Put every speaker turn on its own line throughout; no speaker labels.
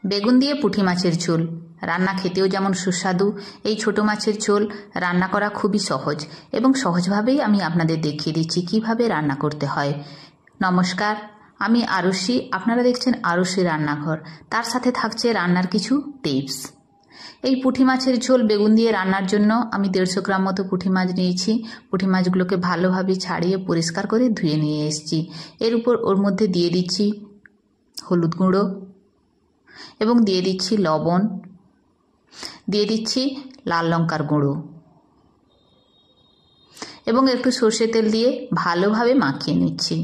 বেগুন দিয়ে পুঁটি মাছের ঝোল রান্না খেতেও যেমন সুস্বাদু। এই ছোট মাছের ঝোল রান্না করা খুবই সহজ এবং সহজভাবেই আমি আপনাদের দেখিয়ে দিচ্ছি কিভাবে রান্না করতে হয়। নমস্কার, আমি আরুষি, আপনারা দেখছেন আরুষি রান্নাঘর। তার সাথে থাকছে রান্নার কিছু টিপস। এই পুঁটি মাছের ঝোল বেগুন দিয়ে রান্নার জন্য আমি 150 গ্রাম মতো পুঁটি মাছ নিয়েছি। পুঁটি মাছগুলোকে ভালোভাবে ছাড়িয়ে পরিষ্কার করে ধুয়ে নিয়ে এসেছি। ওর মধ্যে দিয়ে দিচ্ছি হলুদ গুঁড়ো এবং দিয়ে দিচ্ছি লবণ, দিয়ে দিচ্ছি লাল লঙ্কার গুঁড়ো এবং একটু সর্ষে তেল দিয়ে ভালোভাবে মাখিয়ে নিচ্ছি।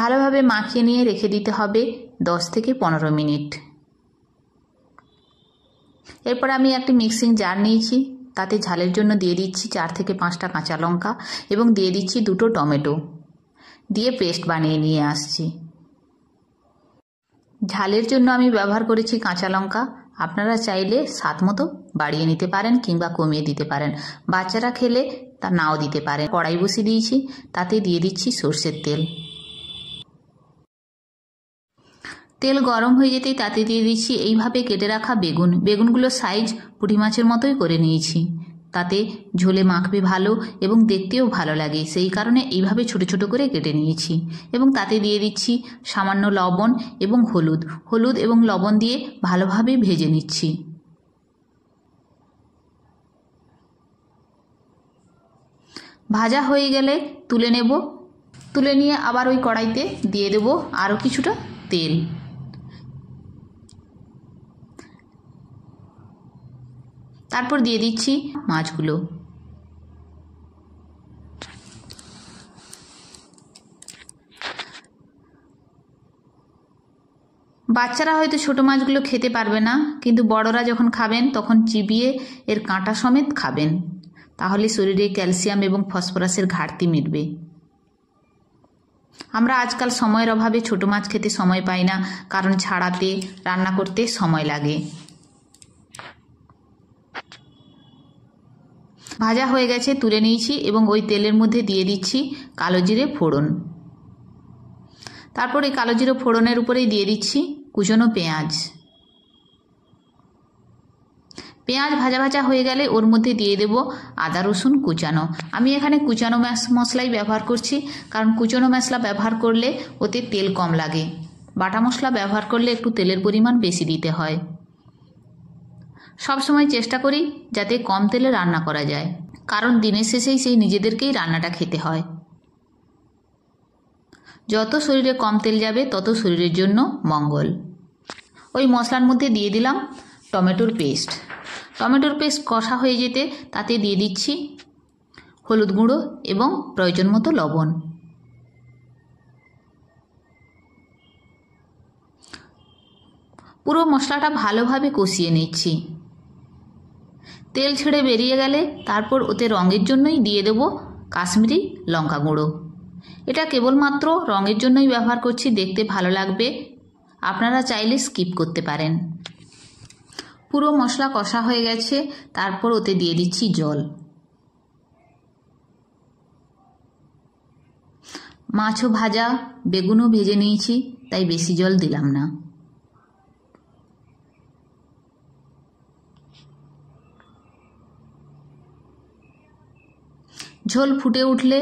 ভালোভাবে মাখিয়ে নিয়ে রেখে দিতে হবে 10 থেকে 15 মিনিট। এরপর আমি একটি মিক্সিং জার নিয়েছি, তাতে ঝালের জন্য দিয়ে দিচ্ছি 4 থেকে 5টা কাঁচা লঙ্কা এবং দিয়ে দিচ্ছি 2টো টমেটো, দিয়ে পেস্ট বানিয়ে নিয়ে আসছি। ঝালের জন্য আমি ব্যবহার করেছি কাঁচা লঙ্কা। আপনারা চাইলে স্বাদ মতো বাড়িয়ে নিতে পারেন কিংবা কমিয়ে দিতে পারেন। বাচ্চারা খেলে তা নাও দিতে পারেন। কড়াই বসিয়ে দিয়েছি, তাতে দিয়ে দিচ্ছি সর্ষের তেল। তেল গরম হয়ে যেতেই তাতে দিয়ে দিচ্ছি এইভাবে কেটে রাখা বেগুনগুলোর সাইজ পুঁটি মাছের মতোই করে নিয়েছি। তাতে ঝোলে মাখবে ভালো এবং দেখতেও ভালো লাগে, সেই কারণে এইভাবে ছোট ছোট করে কেটে নিয়েছি। এবং তাতে দিয়ে দিচ্ছি সামান্য লবণ এবং হলুদ এবং লবণ দিয়ে ভালোভাবে ভেজে নিচ্ছি। ভাজা হয়ে গেলে তুলে নেব। তুলে নিয়ে আবার ওই কড়াইতে দিয়ে দেব আরও কিছুটা তেল। তারপর দিয়ে দিচ্ছি মাছগুলো। বাচ্চারা হয়তো ছোট মাছগুলো খেতে পারবে না, কিন্তু বড়রা যখন খাবেন তখন চিবিয়ে এর কাঁটা সমেত খাবেন, তাহলে শরীরে ক্যালসিয়াম এবং ফসফরাসের ঘাটতি মিটবে। আমরা আজকাল সময়ের অভাবে ছোট মাছ খেতে সময় পাই না, কারণ ছাড়াতে রান্না করতে সময় লাগে। ভাজা হয়ে গেছে, তুলে নিয়েছি এবং ওই তেলের মধ্যে দিয়ে দিচ্ছি কালো জিরে ফোড়ন। তারপর এই কালো জিরে ফোড়নের উপরেই দিয়ে দিচ্ছি কুচনো পেঁয়াজ। পেঁয়াজ ভাজা ভাজা হয়ে গেলে ওর মধ্যে দিয়ে দেব আদা রসুন কুচানো। আমি এখানে কুচানো মশলাই ব্যবহার করছি, কারণ কুচানো মশলা ব্যবহার করলে ওতে তেল কম লাগে। বাটা মশলা ব্যবহার করলে একটু তেলের পরিমাণ বেশি দিতে হয়। সবসময় চেষ্টা করি যাতে কম তেলে রান্না করা যায়, কারণ দিনের শেষেই সেই নিজেদেরকেই রান্নাটা খেতে হয়। যত শরীরে কম তেল যাবে তত শরীরের জন্য মঙ্গল। ওই মশলার মধ্যে দিয়ে দিলাম টমেটোর পেস্ট। টমেটোর পেস্ট কষা হয়ে যেতে তাতে দিয়ে দিচ্ছি হলুদ গুঁড়ো এবং প্রয়োজন মতো লবণ। পুরো মশলাটা ভালোভাবে কষিয়ে নিচ্ছি। তেল ছেড়ে বেরিয়ে গেলে তারপর ওতে রঙের জন্যই দিয়ে দেব কাশ্মীরি লঙ্কা গুঁড়ো। এটা কেবলমাত্র রঙের জন্যই ব্যবহার করছি, দেখতে ভালো লাগবে। আপনারা চাইলে স্কিপ করতে পারেন। পুরো মশলা কষা হয়ে গেছে, তারপর ওতে দিয়ে দিচ্ছি জল। মাছও ভাজা, বেগুনও ভেজে নিয়েছি, তাই বেশি জল দিলাম না। ঝোল ফুটে উঠলে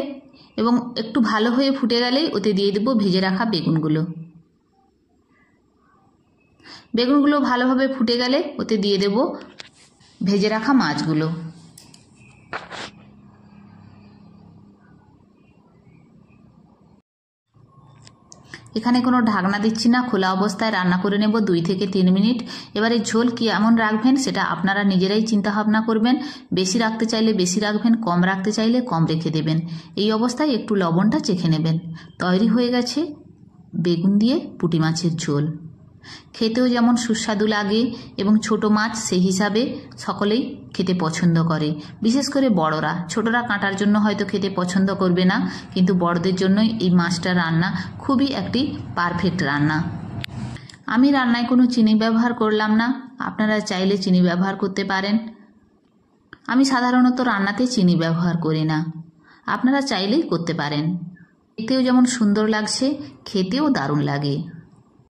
এবং একটু ভালো হয়ে ফুটে গেলেই ওতে দিয়ে দেব ভেজে রাখা বেগুনগুলো। বেগুনগুলো ভালোভাবে ফুটে গেলে ওতে দিয়ে দেব ভেজে রাখা মাছগুলো। এখানে কোনো ঢাকনা দিচ্ছি না, খোলা অবস্থায় রান্না করে নেব 2 থেকে 3 মিনিট। এবারে ঝোল কেমন রাখবেন সেটা আপনারা নিজেরাই চিন্তা ভাবনা করবেন। বেশি রাখতে চাইলে বেশি রাখবেন, কম রাখতে চাইলে কম রেখে দেবেন। এই অবস্থায় একটু লবণটা চেখে নেবেন। তৈরি হয়ে গেছে বেগুন দিয়ে পুঁটি মাছের ঝোল। খেতেও যেমন সুস্বাদু লাগে এবং ছোট মাছ সেই হিসাবে সকলেই খেতে পছন্দ করে, বিশেষ করে বড়রা। ছোটরা কাঁটার জন্য হয়তো খেতে পছন্দ করবে না, কিন্তু বড়দের জন্যই এই মাছটা রান্না খুবই একটি পারফেক্ট রান্না। আমি রান্নায় কোনো চিনি ব্যবহার করলাম না, আপনারা চাইলে চিনি ব্যবহার করতে পারেন। আমি সাধারণত রান্নাতে চিনি ব্যবহার করি না, আপনারা চাইলেই করতে পারেন। দেখতেও যেমন সুন্দর লাগছে, খেতেও দারুণ লাগে।